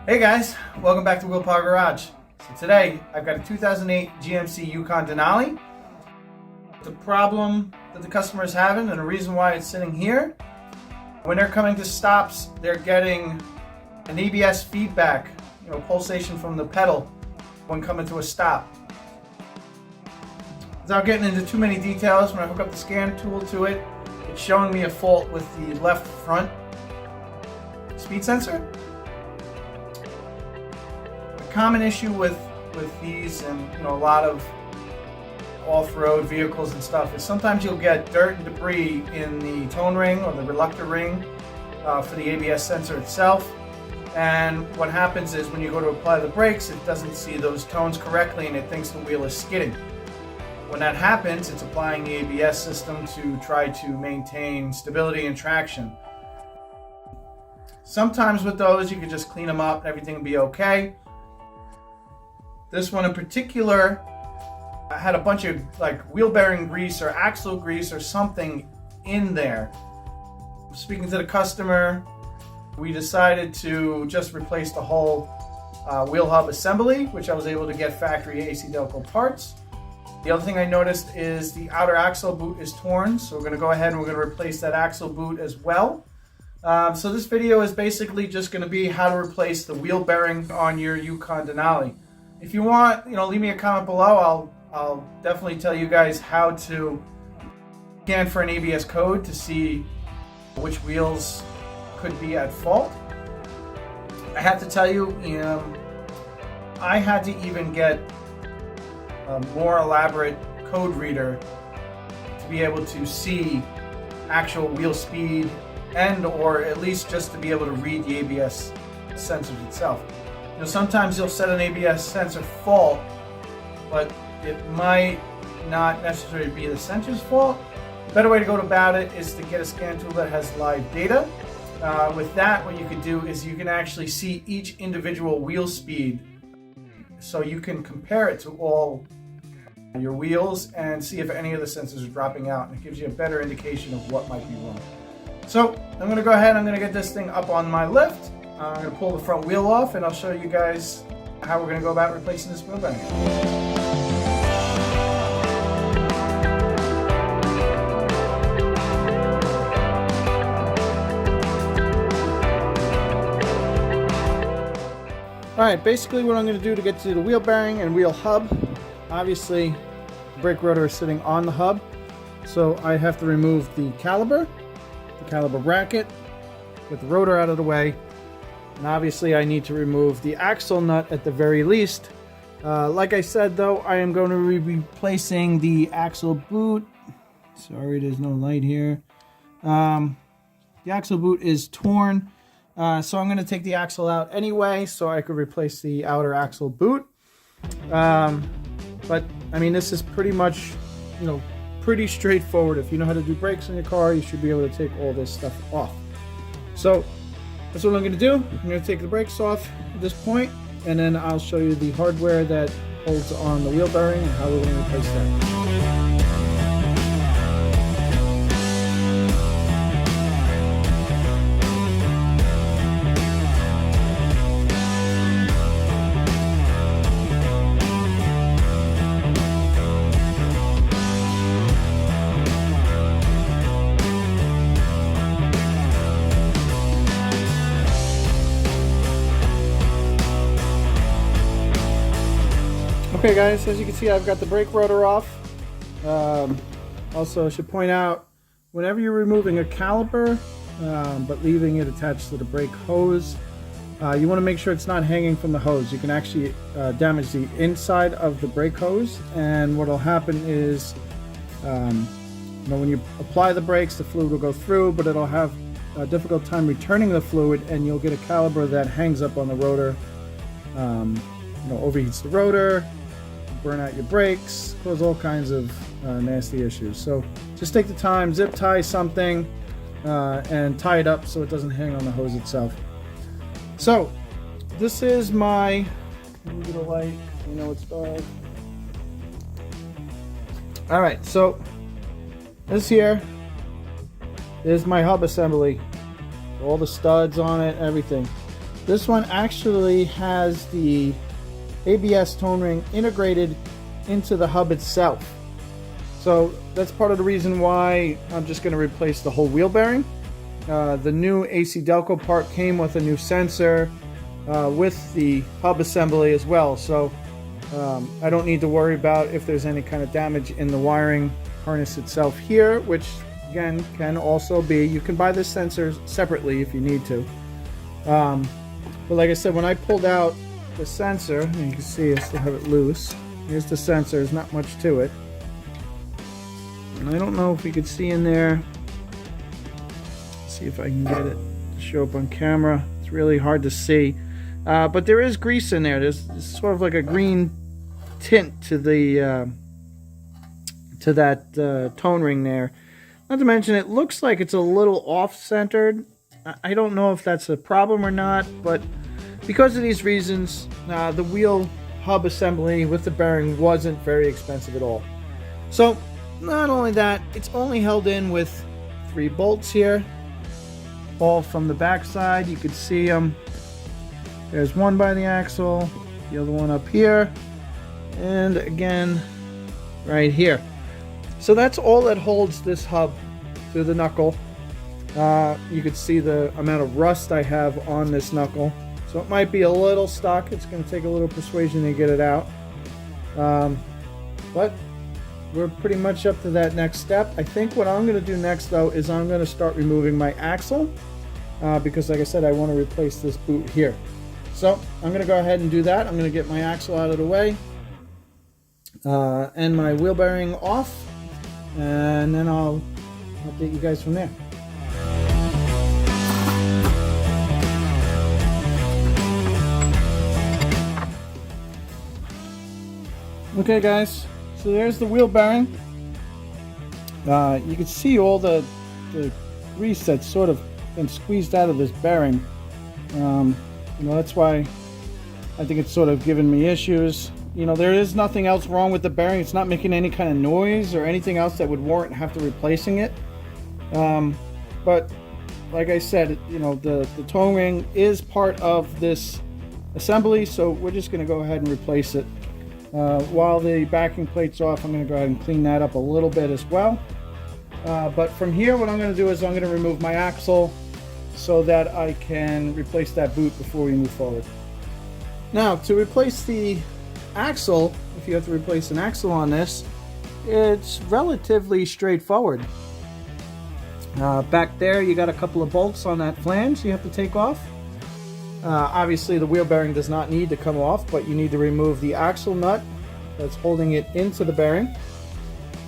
Hey guys, welcome back to Wheel Power Garage. So today I've got a 2008 GMC Yukon Denali. The problem that the customer is having and the reason why it's sitting here, when they're coming to stops, they're getting an ABS feedback, pulsation from the pedal when coming to a stop. Without getting into too many details, when I hook up the scan tool to it, it's showing me a fault with the left front speed sensor. Common issue with these and a lot of off-road vehicles and stuff is sometimes you'll get dirt and debris in the tone ring or the reluctor ring for the ABS sensor itself, and what happens is when you go to apply the brakes, it doesn't see those tones correctly and it thinks the wheel is skidding. When that happens, it's applying the ABS system to try to maintain stability and traction. Sometimes with those you can just clean them up and everything will be okay. This one in particular, I had a bunch of wheel bearing grease or axle grease or something in there. Speaking to the customer, we decided to just replace the whole wheel hub assembly, which I was able to get factory AC Delco parts. The other thing I noticed is the outer axle boot is torn, so we're going to go ahead and we're going to replace that axle boot as well. So this video is basically just going to be how to replace the wheel bearing on your Yukon Denali. If you want, leave me a comment below. I'll definitely tell you guys how to scan for an ABS code to see which wheels could be at fault. I have to tell you, I had to even get a more elaborate code reader to be able to see actual wheel speed and or at least just to be able to read the ABS sensors itself. Sometimes you'll set an ABS sensor fault, but it might not necessarily be the sensor's fault. The better way to go about it is to get a scan tool that has live data. With that, what you can do is you can actually see each individual wheel speed, so you can compare it to all your wheels and see if any of the sensors are dropping out, and it gives you a better indication of what might be wrong. So I'm going to go ahead, I'm going to get this thing up on my lift. I'm going to pull the front wheel off and I'll show you guys how we're going to go about replacing this wheel bearing. Alright, basically what I'm going to do to get to the wheel bearing and wheel hub, obviously the brake rotor is sitting on the hub, so I have to remove the caliper bracket, get the rotor out of the way. And obviously I need to remove the axle nut at the very least. Like I said though, I am going to be replacing the axle boot. Sorry, there's no light here. The axle boot is torn. So I'm going to take the axle out anyway so I could replace the outer axle boot. But I mean, this is pretty much, pretty straightforward. If you know how to do brakes in your car, you should be able to take all this stuff off. So that's what I'm going to do. I'm going to take the brakes off at this point, and then I'll show you the hardware that holds on the wheel bearing and how we're going to replace that. Okay guys, as you can see, I've got the brake rotor off. Also, I should point out, whenever you're removing a caliper, but leaving it attached to the brake hose, you want to make sure it's not hanging from the hose. You can actually damage the inside of the brake hose, and what will happen is, when you apply the brakes, the fluid will go through, but it'll have a difficult time returning the fluid, and you'll get a caliper that hangs up on the rotor, overheats the rotor, burn out your brakes, cause all kinds of nasty issues. So just take the time, zip tie something, and tie it up so it doesn't hang on the hose itself. So this is my, let me get a light, it's dark. All right, so this here is my hub assembly. All the studs on it, everything. This one actually has the ABS tone ring integrated into the hub itself. So that's part of the reason why I'm just going to replace the whole wheel bearing. The new AC Delco part came with a new sensor with the hub assembly as well. So I don't need to worry about if there's any kind of damage in the wiring harness itself here, which again can also be, you can buy this sensor separately if you need to. But like I said, when I pulled out the sensor, and you can see I still have it loose. Here's the sensor, there's not much to it. And I don't know if you could see in there. Let's see if I can get it to show up on camera. It's really hard to see. But there is grease in there. There's sort of like a green tint to the to that tone ring there. Not to mention, it looks like it's a little off-centered. I don't know if that's a problem or not, but because of these reasons, the wheel hub assembly with the bearing wasn't very expensive at all. So, not only that, it's only held in with 3 bolts here, all from the back side. You can see them. There's one by the axle, the other one up here, and again, right here. So that's all that holds this hub to the knuckle. You can see the amount of rust I have on this knuckle. So it might be a little stuck. It's going to take a little persuasion to get it out. But we're pretty much up to that next step. I think what I'm going to do next, though, is I'm going to start removing my axle. Because, like I said, I want to replace this boot here. So I'm going to go ahead and do that. I'm going to get my axle out of the way. And my wheel bearing off. And then I'll update you guys from there. Okay guys, so there's the wheel bearing. You can see all the grease that's sort of been squeezed out of this bearing. That's why I think it's sort of given me issues. There is nothing else wrong with the bearing. It's not making any kind of noise or anything else that would warrant after replacing it. But like I said, the tone ring is part of this assembly, so we're just going to go ahead and replace it. While the backing plate's off, I'm going to go ahead and clean that up a little bit as well. But from here, what I'm going to do is I'm going to remove my axle so that I can replace that boot before we move forward. Now, to replace the axle, if you have to replace an axle on this, it's relatively straightforward. Back there, you got a couple of bolts on that flange you have to take off. Obviously the wheel bearing does not need to come off, but you need to remove the axle nut that's holding it into the bearing.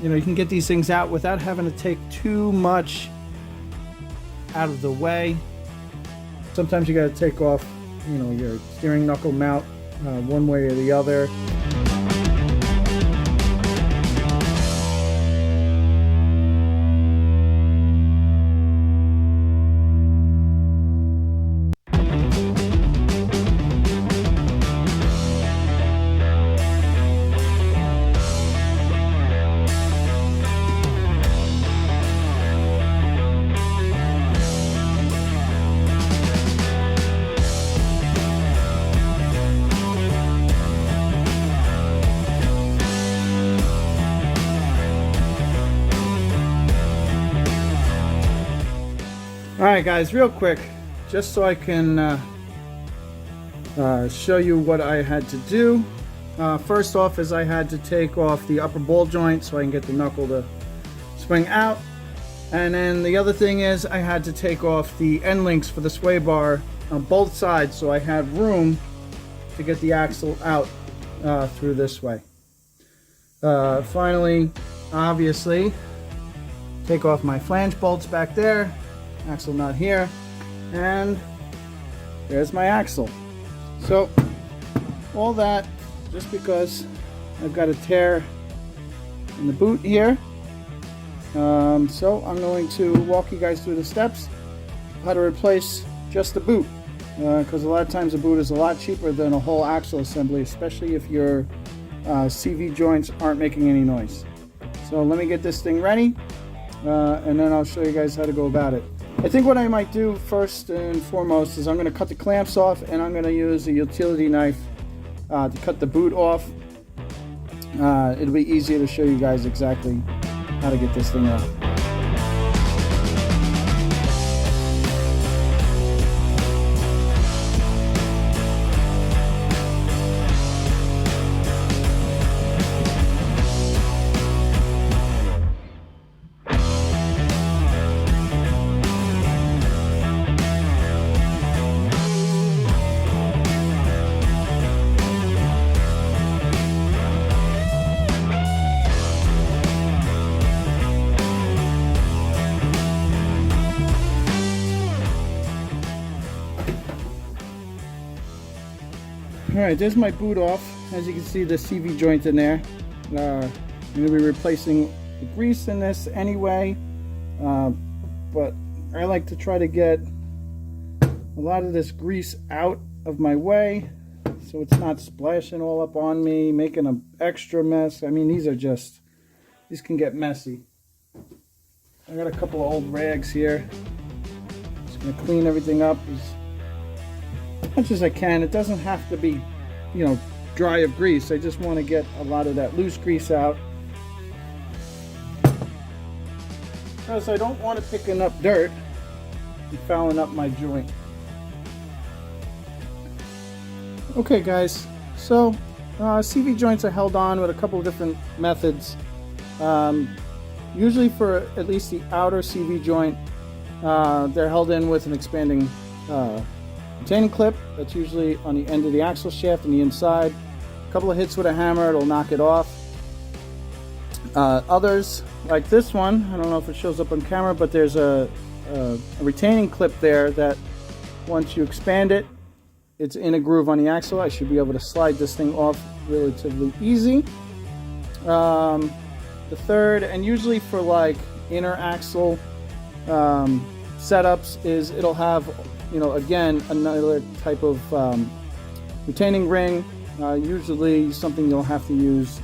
You can get these things out without having to take too much out of the way. Sometimes you got to take off, your steering knuckle mount one way or the other. Alright guys, real quick, just so I can show you what I had to do. First off is I had to take off the upper ball joint so I can get the knuckle to swing out. And then the other thing is I had to take off the end links for the sway bar on both sides so I had room to get the axle out through this way. Finally, obviously, take off my flange bolts back there. Axle nut here, and there's my axle. So all that just because I've got a tear in the boot here. So I'm going to walk you guys through the steps how to replace just the boot, because a lot of times the boot is a lot cheaper than a whole axle assembly, especially if your CV joints aren't making any noise. So let me get this thing ready, and then I'll show you guys how to go about it. I think what I might do first and foremost is I'm going to cut the clamps off, and I'm going to use a utility knife to cut the boot off. It'll be easier to show you guys exactly how to get this thing out. Alright, there's my boot off. As you can see, the CV joint in there. I'm going to be replacing the grease in this anyway, but I like to try to get a lot of this grease out of my way so it's not splashing all up on me, making an extra mess. I mean, these can get messy. I got a couple of old rags here. Just going to clean everything up as much as I can. It doesn't have to be, you know, dry of grease. I just want to get a lot of that loose grease out, because I don't want it picking up dirt and fouling up my joint. Okay guys, so CV joints are held on with a couple of different methods. Usually for at least the outer CV joint, they're held in with an expanding retaining clip that's usually on the end of the axle shaft on the inside. A couple of hits with a hammer, it'll knock it off. Others, like this one, I don't know if it shows up on camera, but there's a retaining clip there that once you expand it, it's in a groove on the axle. I should be able to slide this thing off relatively easy. The third, and usually for like inner axle setups, is it'll have, you know, again, another type of retaining ring, usually something you'll have to use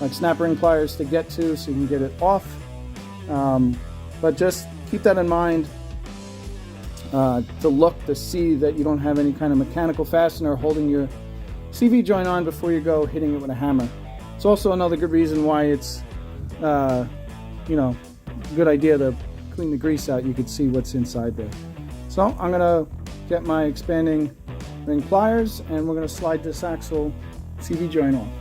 like snap ring pliers to get to so you can get it off. But just keep that in mind to look to see that you don't have any kind of mechanical fastener holding your CV joint on before you go hitting it with a hammer. It's also another good reason why it's, you know, a good idea to clean the grease out. You can see what's inside there. So I'm going to get my expanding ring pliers, and we're going to slide this axle CV joint on.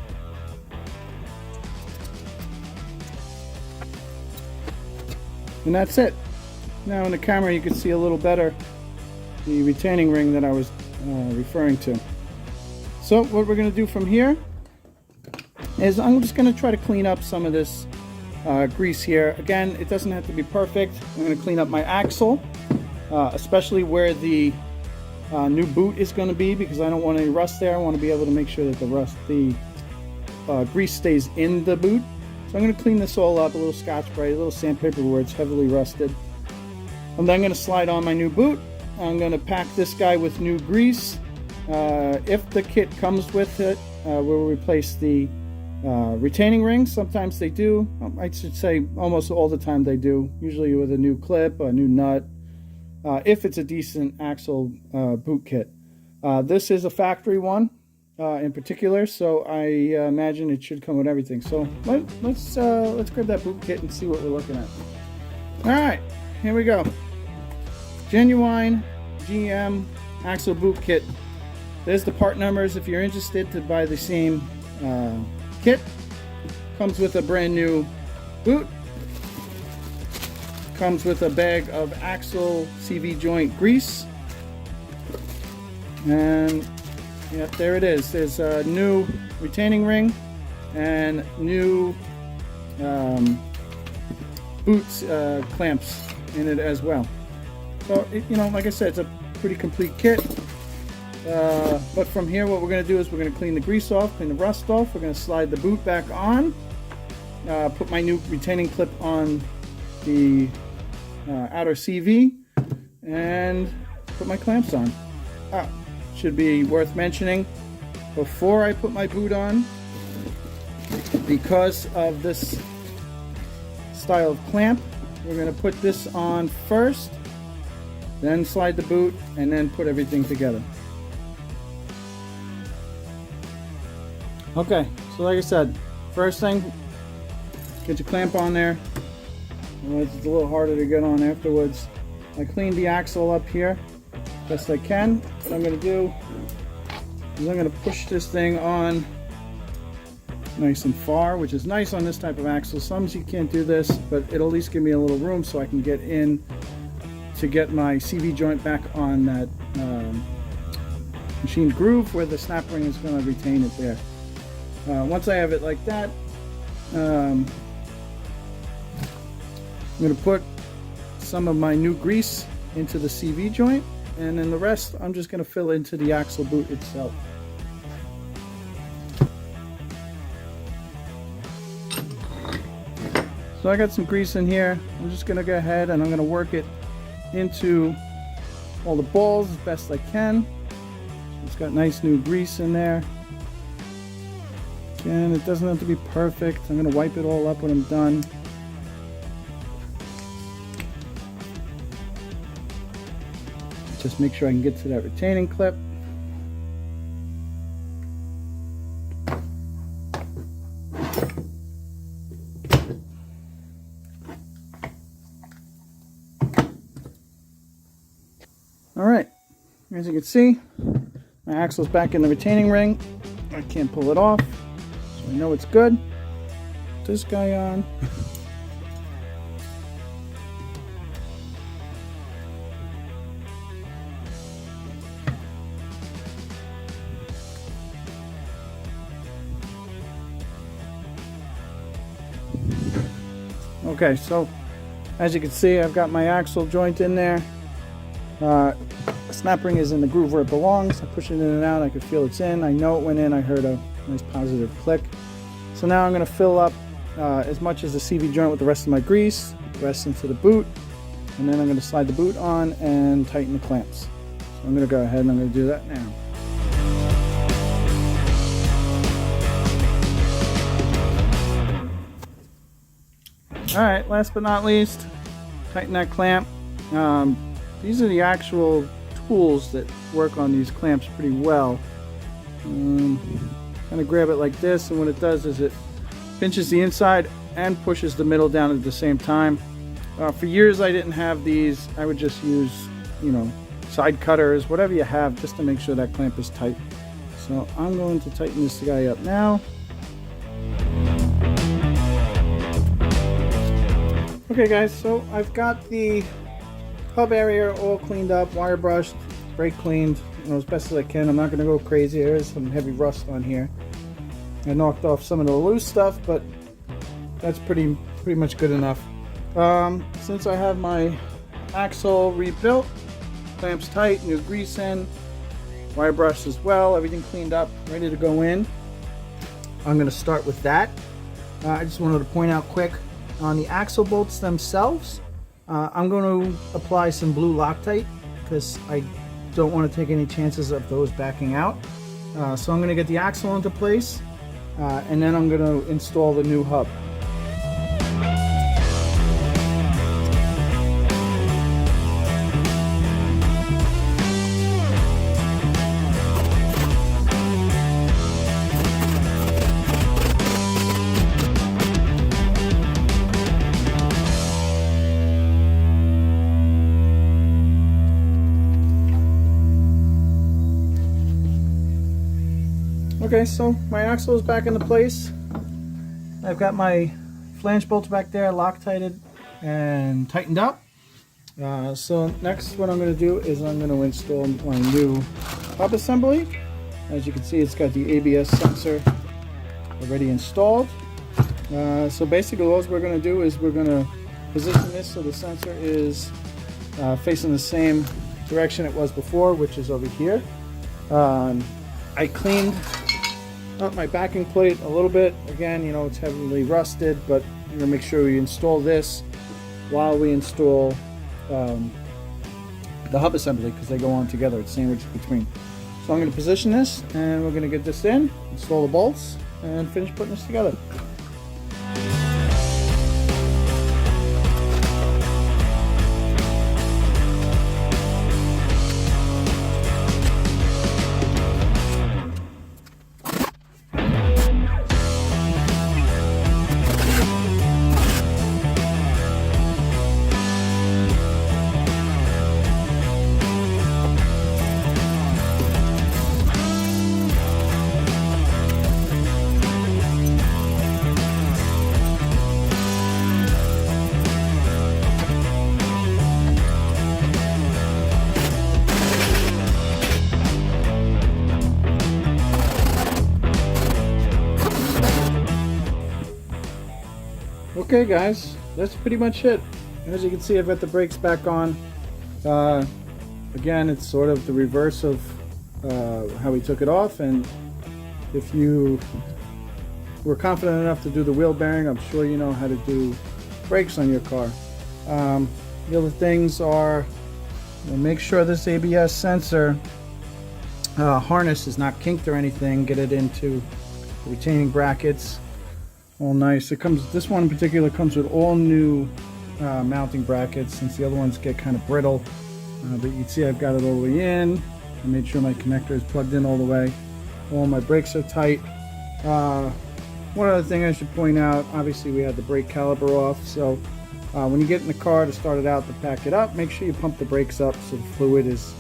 And that's it. Now in the camera you can see a little better the retaining ring that I was referring to. So what we're going to do from here is I'm just going to try to clean up some of this grease here. Again, it doesn't have to be perfect. I'm going to clean up my axle, especially where the new boot is going to be, because I don't want any rust there. I want to be able to make sure that the grease stays in the boot. So I'm going to clean this all up, a little Scotch-Brite, a little sandpaper where it's heavily rusted. I'm then going to slide on my new boot. I'm going to pack this guy with new grease. If the kit comes with it, we'll replace the retaining rings. Sometimes they do. I should say almost all the time they do. Usually with a new clip, a new nut. If it's a decent axle boot kit. This is a factory one in particular, so I imagine it should come with everything. So let's grab that boot kit and see what we're looking at. All right, here we go. Genuine GM axle boot kit. There's the part numbers if you're interested to buy the same kit. Comes with a brand new boot. Comes with a bag of axle CV joint grease, and yeah, there it is. There's a new retaining ring and new boot clamps in it as well. So you know, like I said, it's a pretty complete kit. But from here, what we're going to do is we're going to clean the grease off, clean the rust off. We're going to slide the boot back on, put my new retaining clip on the outer CV, and put my clamps on. Should be worth mentioning, before I put my boot on, because of this style of clamp, we're going to put this on first, then slide the boot, and then put everything together. Okay, so like I said, first thing, get your clamp on there. Otherwise it's a little harder to get on afterwards. I cleaned the axle up here best I can. What I'm going to do is I'm going to push this thing on nice and far, which is nice on this type of axle. Sometimes you can't do this, but it'll at least give me a little room so I can get in to get my CV joint back on that machined groove where the snap ring is going to retain it there. Once I have it like that, I'm going to put some of my new grease into the CV joint, and then the rest I'm just going to fill into the axle boot itself. So I got some grease in here. I'm just going to go ahead and I'm going to work it into all the balls as best I can. It's got nice new grease in there. Again, it doesn't have to be perfect. I'm going to wipe it all up when I'm done. Just make sure I can get to that retaining clip. Alright, as you can see, my axle's back in the retaining ring. I can't pull it off, so I know it's good. Put this guy on. Okay, so as you can see, I've got my axle joint in there. The snap ring is in the groove where it belongs. I push it in and out. I can feel it's in. I know it went in. I heard a nice positive click. So now I'm going to fill up as much as the CV joint with the rest of my grease, the rest into the boot, and then I'm going to slide the boot on and tighten the clamps. So I'm going to go ahead and I'm going to do that now. Alright, last but not least, tighten that clamp. These are the actual tools that work on these clamps pretty well. Kind of grab it like this, and what it does is it pinches the inside and pushes the middle down at the same time. For years I didn't have these. I would just use, side cutters, whatever you have, just to make sure that clamp is tight. So I'm going to tighten this guy up now. Okay guys, so I've got the hub area all cleaned up, wire brushed, brake cleaned, as best as I can. I'm not going to go crazy. There is some heavy rust on here. I knocked off some of the loose stuff, but that's pretty much good enough. Since I have my axle rebuilt, clamps tight, new grease in, wire brushed as well, everything cleaned up, ready to go in, I'm going to start with that. I just wanted to point out quick, on the axle bolts themselves, I'm going to apply some blue Loctite because I don't want to take any chances of those backing out. So I'm going to get the axle into place, and then I'm going to install the new hub. Okay, so my axle is back into place. I've got my flange bolts back there Loctited and tightened up. So next what I'm going to do is I'm going to install my new hub assembly. As you can see, it's got the ABS sensor already installed. So basically all we're going to do is we're going to position this so the sensor is facing the same direction it was before, which is over here. I cleaned up my backing plate a little bit. Again, it's heavily rusted, but I'm going to make sure we install this while we install the hub assembly, because they go on together. It's sandwiched between. So I'm going to position this, and we're going to get this in, install the bolts, and finish putting this together. Okay guys, that's pretty much it. As you can see, I've got the brakes back on. Again, it's sort of the reverse of how we took it off, and if you were confident enough to do the wheel bearing, I'm sure you know how to do brakes on your car. The other things are, make sure this ABS sensor harness is not kinked or anything. Get it into the retaining brackets, all nice. It comes, this one in particular comes with all new mounting brackets, since the other ones get kind of brittle. But you can see I've got it all the way in. I made sure my connector is plugged in all the way. All my brakes are tight. One other thing I should point out, obviously we had the brake caliper off, so when you get in the car to start it out to pack it up, make sure you pump the brakes up so the fluid is,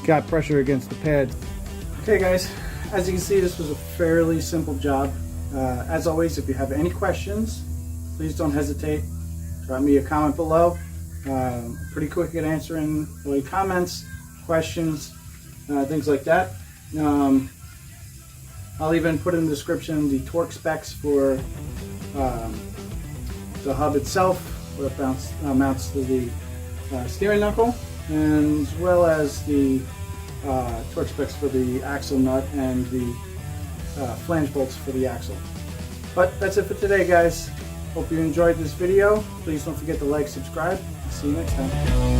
got pressure against the pad. Okay guys, as you can see, this was a fairly simple job. As always, if you have any questions, please don't hesitate. Drop me a comment below. Pretty quick at answering any comments, questions, things like that. I'll even put in the description the torque specs for the hub itself, where it mounts to the steering knuckle, and as well as the torque specs for the axle nut and the flange bolts for the axle. But that's it for today, guys. Hope you enjoyed this video. Please don't forget to like, subscribe. See you next time.